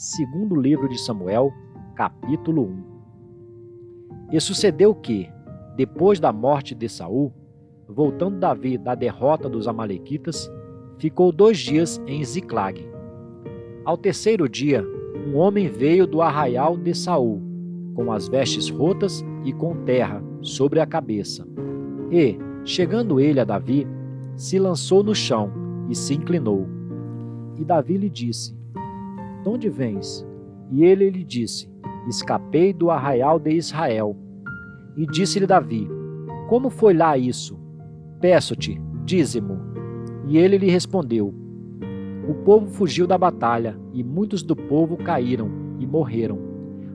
Segundo livro de Samuel, capítulo 1. E sucedeu que, depois da morte de Saul, voltando Davi da derrota dos amalequitas, ficou 2 dias em Ziclag. Ao terceiro dia, um homem veio do arraial de Saul, com as vestes rotas e com terra sobre a cabeça. E, chegando ele a Davi, se lançou no chão e se inclinou. E Davi lhe disse: "De onde vens?" E ele lhe disse: "Escapei do arraial de Israel." E disse-lhe Davi: "Como foi lá isso? Peço-te, dize-mo." E ele lhe respondeu: "O povo fugiu da batalha, e muitos do povo caíram e morreram,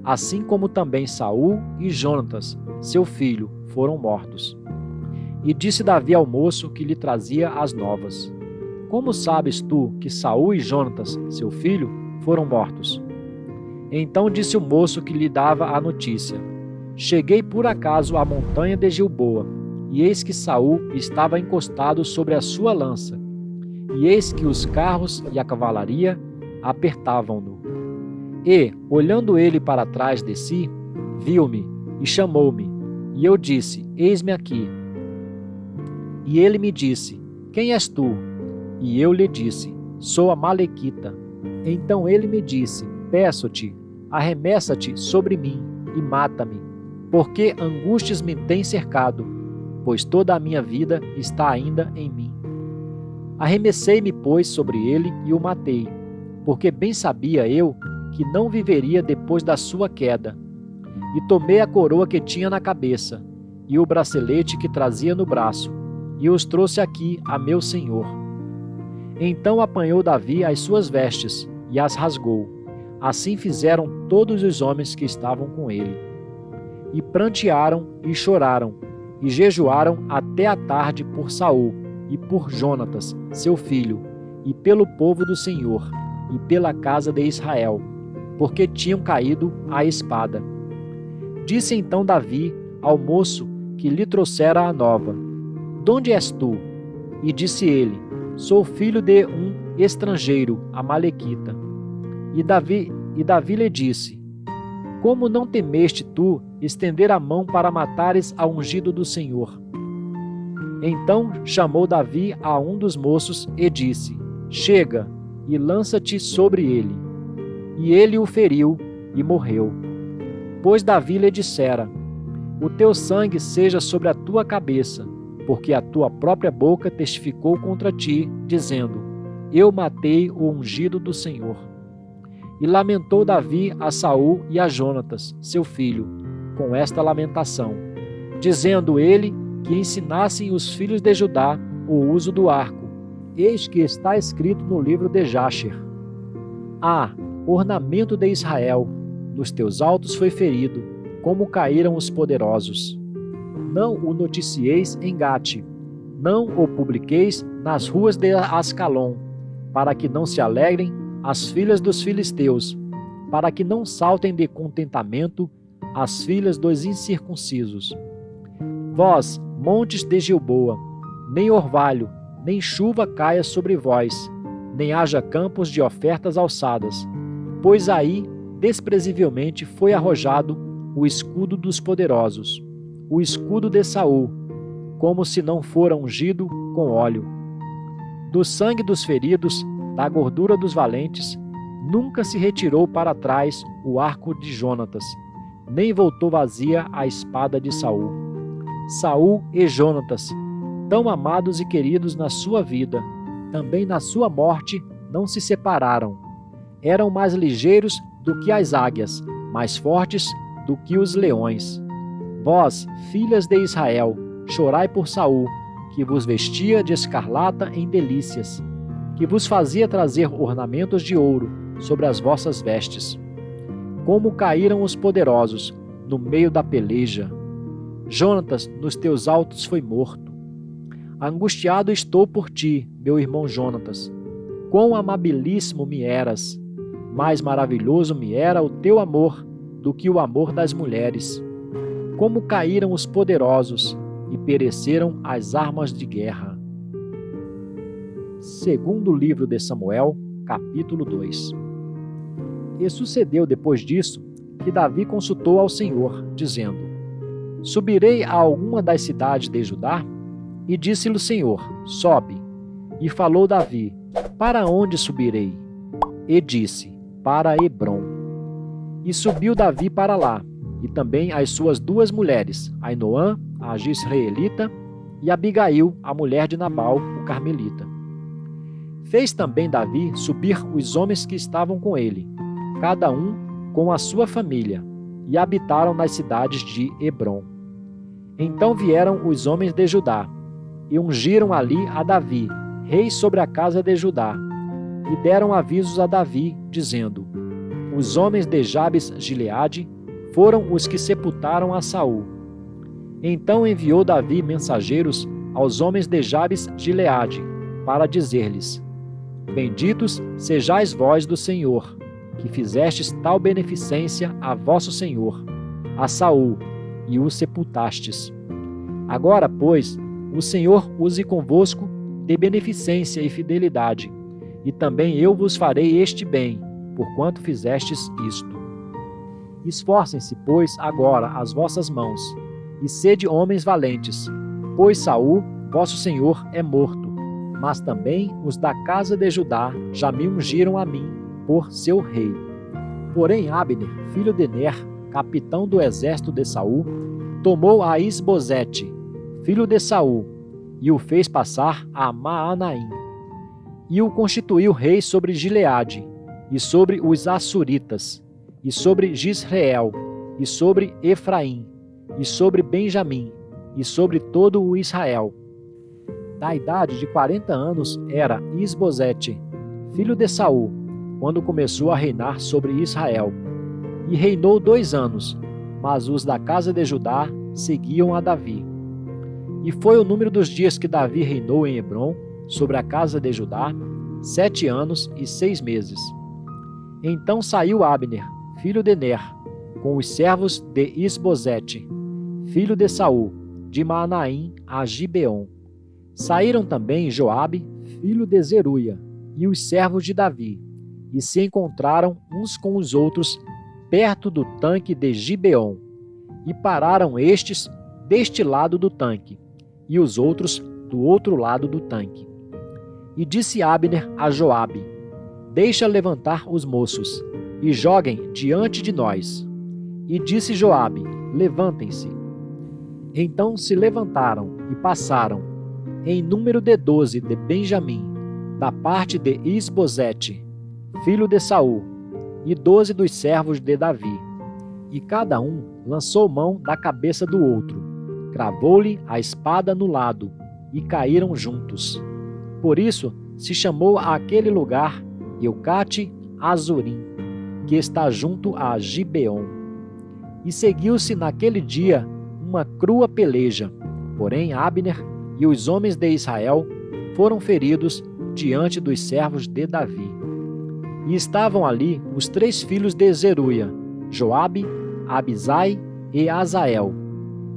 assim como também Saul e Jonatas, seu filho, foram mortos." E disse Davi ao moço que lhe trazia as novas: "Como sabes tu que Saul e Jonatas, seu filho, foram mortos?" Então disse o moço que lhe dava a notícia: "Cheguei por acaso à montanha de Gilboa, e eis que Saul estava encostado sobre a sua lança, e eis que os carros e a cavalaria apertavam-no. E, olhando ele para trás de si, viu-me e chamou-me, e eu disse: Eis-me aqui. E ele me disse: Quem és tu? E eu lhe disse: Sou amalequita. Então ele me disse: Peço-te, arremessa-te sobre mim e mata-me, porque angústias me têm cercado, pois toda a minha vida está ainda em mim. Arremessei-me, pois, sobre ele e o matei, porque bem sabia eu que não viveria depois da sua queda. E tomei a coroa que tinha na cabeça e o bracelete que trazia no braço, e os trouxe aqui a meu senhor." Então apanhou Davi as suas vestes e as rasgou. Assim fizeram todos os homens que estavam com ele. E prantearam e choraram, e jejuaram até a tarde por Saul e por Jonatas, seu filho, e pelo povo do Senhor, e pela casa de Israel, porque tinham caído à espada. Disse então Davi ao moço que lhe trouxera a nova: "De és tu?" E disse ele: "Sou filho de um estrangeiro, amalequita." E Davi lhe disse: "Como não temeste tu estender a mão para matares ao ungido do Senhor?" Então chamou Davi a um dos moços e disse: "Chega e lança-te sobre ele." E ele o feriu e morreu. Pois Davi lhe dissera: "O teu sangue seja sobre a tua cabeça, porque a tua própria boca testificou contra ti, dizendo: Eu matei o ungido do Senhor." E lamentou Davi a Saul e a Jonatas, seu filho, com esta lamentação, dizendo ele que ensinassem os filhos de Judá o uso do arco. Eis que está escrito no livro de Jasher: "Ah, ornamento de Israel, nos teus altos foi ferido, como caíram os poderosos." Não o noticieis em Gate, não o publiqueis nas ruas de Ascalon, para que não se alegrem as filhas dos filisteus, para que não saltem de contentamento as filhas dos incircuncisos. Vós, montes de Gilboa, nem orvalho, nem chuva caia sobre vós, nem haja campos de ofertas alçadas, pois aí desprezivelmente foi arrojado o escudo dos poderosos, o escudo de Saul, como se não fora ungido com óleo. Do sangue dos feridos, da gordura dos valentes, nunca se retirou para trás o arco de Jonatas, nem voltou vazia a espada de Saul. Saul e Jonatas, tão amados e queridos na sua vida, também na sua morte não se separaram. Eram mais ligeiros do que as águias, mais fortes do que os leões. Vós, filhas de Israel, chorai por Saul, que vos vestia de escarlata em delícias, que vos fazia trazer ornamentos de ouro sobre as vossas vestes. Como caíram os poderosos no meio da peleja. Jonatas, nos teus altos foi morto. Angustiado estou por ti, meu irmão Jonatas. Quão amabilíssimo me eras! Mais maravilhoso me era o teu amor do que o amor das mulheres. Como caíram os poderosos e pereceram as armas de guerra." Segundo livro de Samuel, capítulo 2. E sucedeu depois disso que Davi consultou ao Senhor, dizendo: Subirei a alguma das cidades de Judá? E disse-lhe o Senhor: Sobe. E falou Davi: Para onde subirei? E disse: Para Hebrom. E subiu Davi para lá, e também as suas duas mulheres, Ainoã, a Gisraelita, e Abigail, a mulher de Nabal, o carmelita. Fez também Davi subir os homens que estavam com ele, cada um com a sua família, e habitaram nas cidades de Hebrom. Então vieram os homens de Judá, e ungiram ali a Davi, rei sobre a casa de Judá, e deram avisos a Davi, dizendo: Os homens de Jabes-Gileade foram os que sepultaram a Saul. Então enviou Davi mensageiros aos homens de Jabes-Gileade, para dizer-lhes: Benditos sejais vós do Senhor, que fizestes tal beneficência a vosso senhor, a Saul, e o sepultastes. Agora, pois, o Senhor use convosco de beneficência e fidelidade, e também eu vos farei este bem, porquanto fizestes isto. Esforcem-se, pois, agora as vossas mãos, e sede homens valentes, pois Saul, vosso senhor, é morto, mas também os da casa de Judá já me ungiram a mim por seu rei. Porém Abner, filho de Ner, capitão do exército de Saul, tomou a Isbosete, filho de Saul, e o fez passar a Maanaim, e o constituiu rei sobre Gileade, e sobre os Assuritas, e sobre Gisreel, e sobre Efraim, e sobre Benjamim, e sobre todo o Israel. Da idade de 40 anos era Isbosete, filho de Saul, quando começou a reinar sobre Israel. E reinou 2 anos, mas os da casa de Judá seguiam a Davi. E foi o número dos dias que Davi reinou em Hebrom, sobre a casa de Judá, 7 anos e 6 meses. Então saiu Abner, filho de Ner, com os servos de Isbosete, filho de Saul, de Maanaim a Gibeon. Saíram também Joabe, filho de Zeruia, e os servos de Davi, e se encontraram uns com os outros perto do tanque de Gibeon, e pararam estes deste lado do tanque, e os outros do outro lado do tanque. E disse Abner a Joabe: Deixa levantar os moços, e joguem diante de nós. E disse Joabe: Levantem-se. Então se levantaram e passaram, em número de 12 de Benjamim, da parte de Isbosete, filho de Saul, e 12 dos servos de Davi. E cada um lançou mão da cabeça do outro, cravou-lhe a espada no lado, e caíram juntos. Por isso se chamou aquele lugar Eucate Azurim, que está junto a Gibeon. E seguiu-se naquele dia uma crua peleja, porém Abner e os homens de Israel foram feridos diante dos servos de Davi. E estavam ali os 3 filhos de Zeruia, Joabe, Abisai e Azael.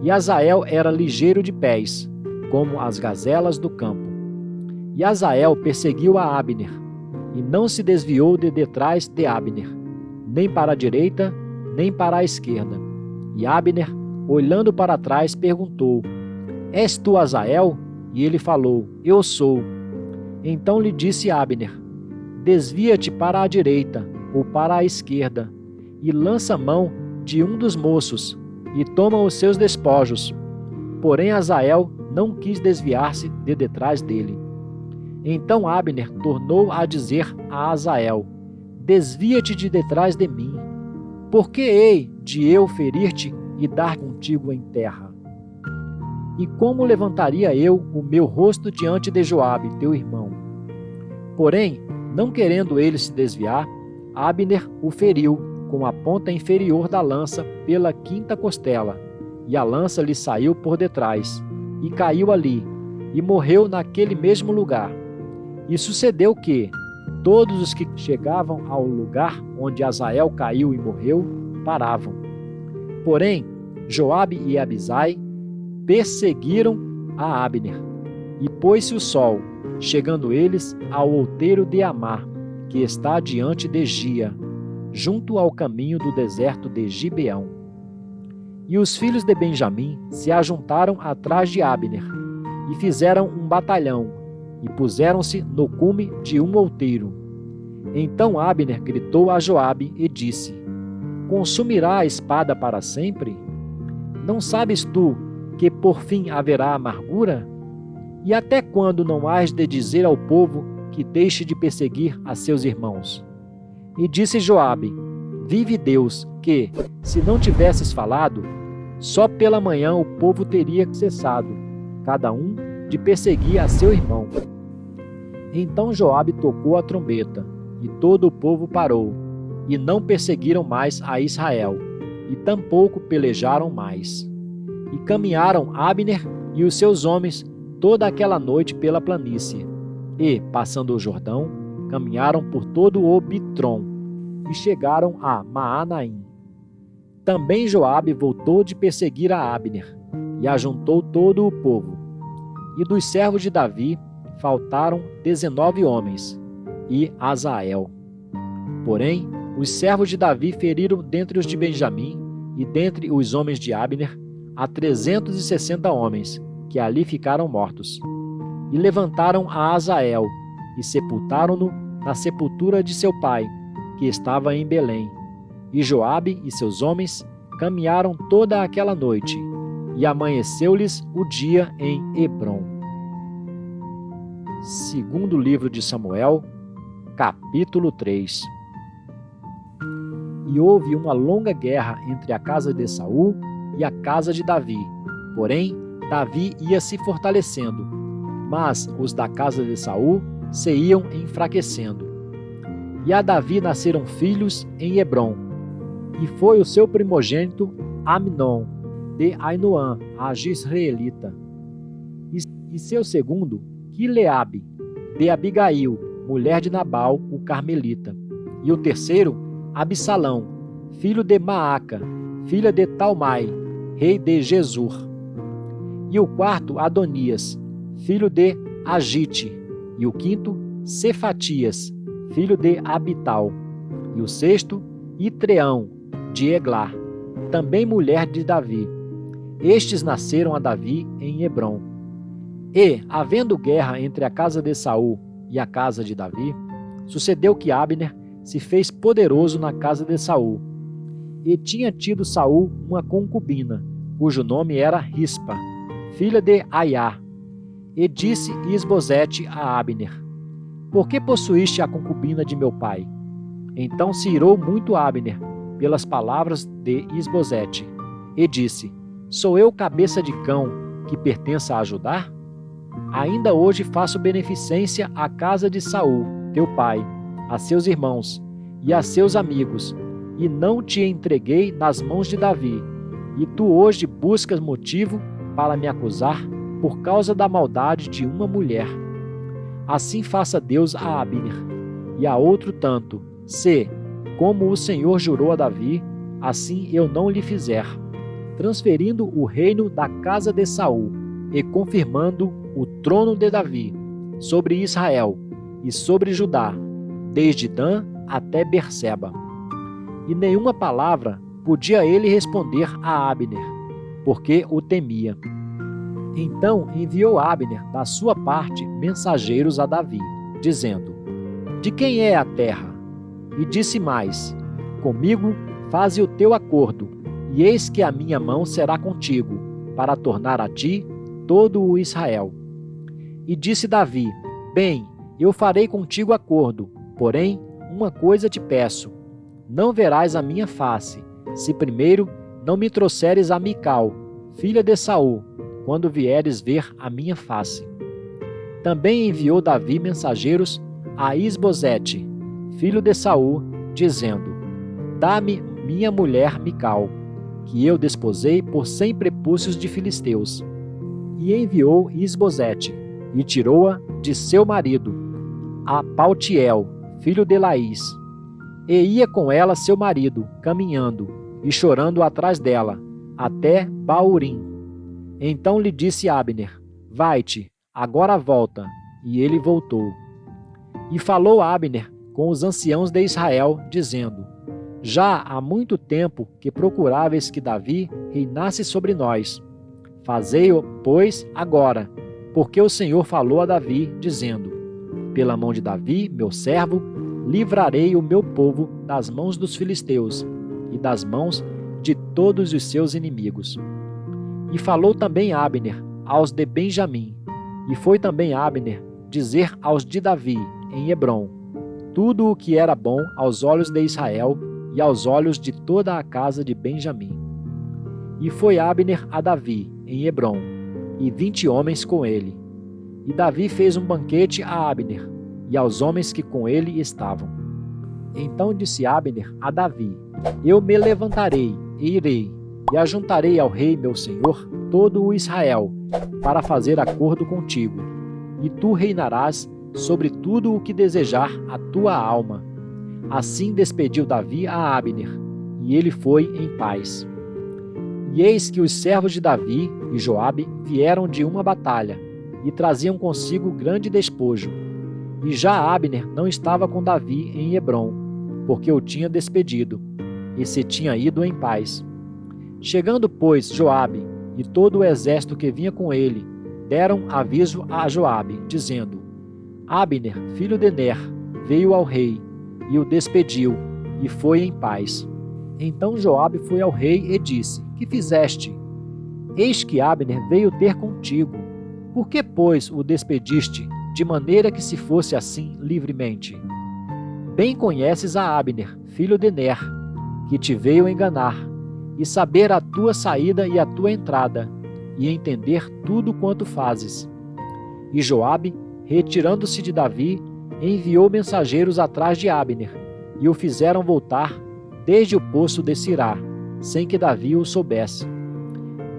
E Azael era ligeiro de pés, como as gazelas do campo. E Azael perseguiu a Abner, e não se desviou de detrás de Abner, nem para a direita, nem para a esquerda. E Abner, olhando para trás, perguntou: És tu Azael? E ele falou: Eu sou. Então lhe disse Abner: Desvia-te para a direita ou para a esquerda, e lança mão de um dos moços, e toma os seus despojos. Porém Azael não quis desviar-se de detrás dele. Então Abner tornou a dizer a Azael: Desvia-te de detrás de mim. Por que hei de eu ferir-te e dar contigo em terra? E como levantaria eu o meu rosto diante de Joabe, teu irmão? Porém, não querendo ele se desviar, Abner o feriu com a ponta inferior da lança pela 5ª costela, e a lança lhe saiu por detrás, e caiu ali, e morreu naquele mesmo lugar. E sucedeu que todos os que chegavam ao lugar onde Azael caiu e morreu, paravam. Porém, Joabe e Abisai perseguiram a Abner. E pôs-se o sol, chegando eles ao outeiro de Amá, que está diante de Gia, junto ao caminho do deserto de Gibeão. E os filhos de Benjamim se ajuntaram atrás de Abner, e fizeram um batalhão, e puseram-se no cume de um outeiro. Então Abner gritou a Joabe e disse: Consumirá a espada para sempre? Não sabes tu que por fim haverá amargura? E até quando não hás de dizer ao povo que deixe de perseguir a seus irmãos? E disse Joabe: Vive Deus, que, se não tivesses falado, só pela manhã o povo teria cessado, cada um de perseguir a seu irmão. Então Joabe tocou a trombeta, e todo o povo parou, e não perseguiram mais a Israel, e tampouco pelejaram mais. E caminharam Abner e os seus homens toda aquela noite pela planície, e, passando o Jordão, caminharam por todo o Bitrom, e chegaram a Maanaim. Também Joabe voltou de perseguir a Abner, e ajuntou todo o povo. E dos servos de Davi faltaram 19 homens, e Asael. Porém, os servos de Davi feriram dentre os de Benjamim e dentre os homens de Abner a 360 homens, que ali ficaram mortos. E levantaram a Asael, e sepultaram-no na sepultura de seu pai, que estava em Belém. E Joabe e seus homens caminharam toda aquela noite, e amanheceu-lhes o dia em Hebrom. Segundo livro de Samuel, capítulo 3. E houve uma longa guerra entre a casa de Saul e a casa de Davi. Porém, Davi ia se fortalecendo, mas os da casa de Saul se iam enfraquecendo. E a Davi nasceram filhos em Hebrom, e foi o seu primogênito Amnon, de Ainoã, a Jezreelita, e seu segundo, Quileabe, de Abigail, mulher de Nabal, o Carmelita, e o terceiro, Absalão, filho de Maaca, filha de Talmai, rei de Gesur, e o quarto, Adonias, filho de Agite, e o quinto, Cefatias, filho de Abital, e o sexto, Itreão, de Eglar, também mulher de Davi. Estes nasceram a Davi em Hebrom. E, havendo guerra entre a casa de Saul e a casa de Davi, sucedeu que Abner se fez poderoso na casa de Saul. E tinha tido Saul uma concubina, cujo nome era Rispa, filha de Aiá. E disse Isbosete a Abner: Por que possuíste a concubina de meu pai? Então se irou muito Abner pelas palavras de Isbosete, e disse: Sou eu cabeça de cão que pertença a Judá? Ainda hoje faço beneficência à casa de Saul, teu pai, a seus irmãos e a seus amigos, e não te entreguei nas mãos de Davi. E tu hoje buscas motivo para me acusar por causa da maldade de uma mulher. Assim faça Deus a Abner, e a outro tanto, se, como o Senhor jurou a Davi, assim eu não lhe fizer, transferindo o reino da casa de Saul e confirmando o trono de Davi sobre Israel e sobre Judá, desde Dan até Berseba. E nenhuma palavra podia ele responder a Abner, porque o temia. Então enviou Abner da sua parte mensageiros a Davi, dizendo: De quem é a terra? E disse mais: Comigo faze o teu acordo, e eis que a minha mão será contigo, para tornar a ti todo o Israel. E disse Davi: Bem, eu farei contigo acordo, porém, uma coisa te peço: não verás a minha face, se primeiro não me trouxeres a Mical, filha de Saul, quando vieres ver a minha face. Também enviou Davi mensageiros a Isbosete, filho de Saul, dizendo: Dá-me minha mulher Mical, que eu desposei por 100 prepúcios de filisteus. E enviou Isbosete, e tirou-a de seu marido, a Paltiel, filho de Laís. E ia com ela seu marido, caminhando, e chorando atrás dela, até Baurim. Então lhe disse Abner: Vai-te, agora volta. E ele voltou. E falou Abner com os anciãos de Israel, dizendo: Já há muito tempo que procuráveis que Davi reinasse sobre nós. Fazei-o, pois, agora, porque o Senhor falou a Davi, dizendo: Pela mão de Davi, meu servo, livrarei o meu povo das mãos dos filisteus e das mãos de todos os seus inimigos. E falou também Abner aos de Benjamim, e foi também Abner dizer aos de Davi, em Hebrom, tudo o que era bom aos olhos de Israel e aos olhos de toda a casa de Benjamim. E foi Abner a Davi, em Hebrom, e 20 homens com ele. E Davi fez um banquete a Abner, e aos homens que com ele estavam. Então disse Abner a Davi: Eu me levantarei e irei, e ajuntarei ao rei meu senhor todo o Israel, para fazer acordo contigo, e tu reinarás sobre tudo o que desejar a tua alma. Assim despediu Davi a Abner, e ele foi em paz. E eis que os servos de Davi e Joabe vieram de uma batalha, e traziam consigo grande despojo. E já Abner não estava com Davi em Hebrom, porque o tinha despedido, e se tinha ido em paz. Chegando, pois, Joabe e todo o exército que vinha com ele, deram aviso a Joabe, dizendo: Abner, filho de Ner, veio ao rei, e o despediu, e foi em paz. Então Joabe foi ao rei e disse: Que fizeste? Eis que Abner veio ter contigo. Por que, pois, o despediste, de maneira que se fosse assim livremente? Bem conheces a Abner, filho de Ner, que te veio enganar, e saber a tua saída e a tua entrada, e entender tudo quanto fazes. E Joabe, retirando-se de Davi, enviou mensageiros atrás de Abner, e o fizeram voltar desde o poço de Sirá, sem que Davi o soubesse.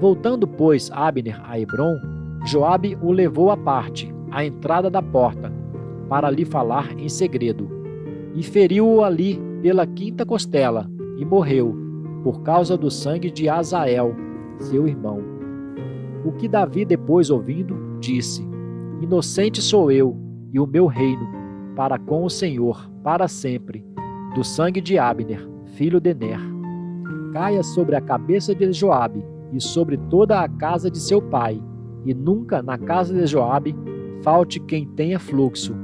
Voltando, pois, Abner a Hebrom, Joabe o levou à parte, à entrada da porta, para lhe falar em segredo, e feriu-o ali pela quinta costela, e morreu, por causa do sangue de Azael, seu irmão. O que Davi, depois ouvindo, disse: Inocente sou eu e o meu reino, para com o Senhor, para sempre, do sangue de Abner, filho de Ner. Caia sobre a cabeça de Joabe e sobre toda a casa de seu pai, e nunca na casa de Joabe falte quem tenha fluxo,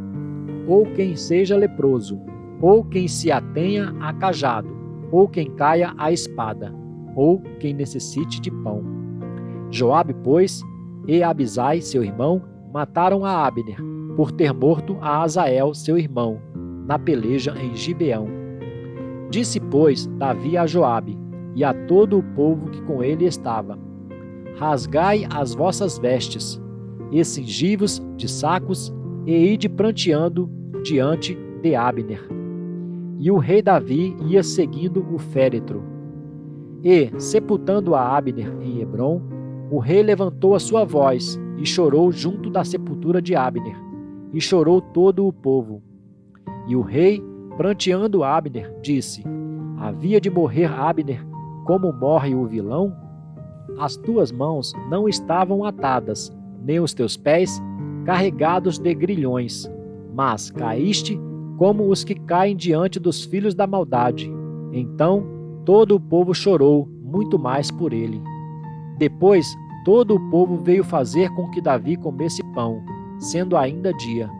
ou quem seja leproso, ou quem se atenha a cajado, ou quem caia à espada, ou quem necessite de pão. Joabe, pois, e Abisai, seu irmão, mataram a Abner, por ter morto a Azael, seu irmão, na peleja em Gibeão. Disse, pois, Davi a Joabe, e a todo o povo que com ele estava: Rasgai as vossas vestes, e cingi-vos de sacos, e ide pranteando diante de Abner. E o rei Davi ia seguindo o féretro. E, sepultando a Abner em Hebrom, o rei levantou a sua voz e chorou junto da sepultura de Abner, e chorou todo o povo. E o rei, pranteando Abner, disse: Havia de morrer Abner como morre o vilão? As tuas mãos não estavam atadas, nem os teus pés carregados de grilhões, mas caíste como os que caem diante dos filhos da maldade. Então todo o povo chorou muito mais por ele. Depois todo o povo veio fazer com que Davi comesse pão, sendo ainda dia.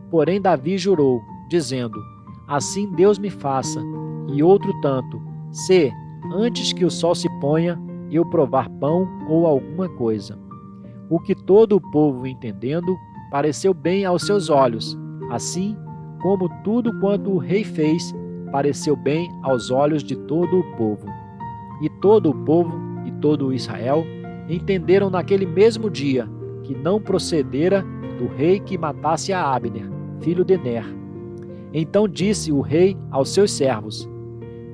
Porém Davi jurou, dizendo: Assim Deus me faça, e outro tanto, se, antes que o sol se ponha, eu provar pão ou alguma coisa. O que todo o povo, entendendo, pareceu bem aos seus olhos, assim como tudo quanto o rei fez, pareceu bem aos olhos de todo o povo. E todo o povo e todo o Israel entenderam naquele mesmo dia que não procedera do rei que matasse a Abner, filho de Ner. Então disse o rei aos seus servos: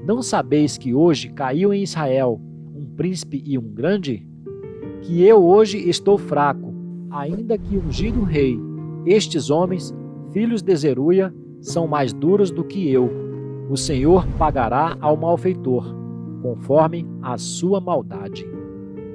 Não sabeis que hoje caiu em Israel um príncipe e um grande? Que eu hoje estou fraco, ainda que ungido rei. Estes homens, filhos de Zeruia, são mais duros do que eu. O Senhor pagará ao malfeitor, conforme a sua maldade.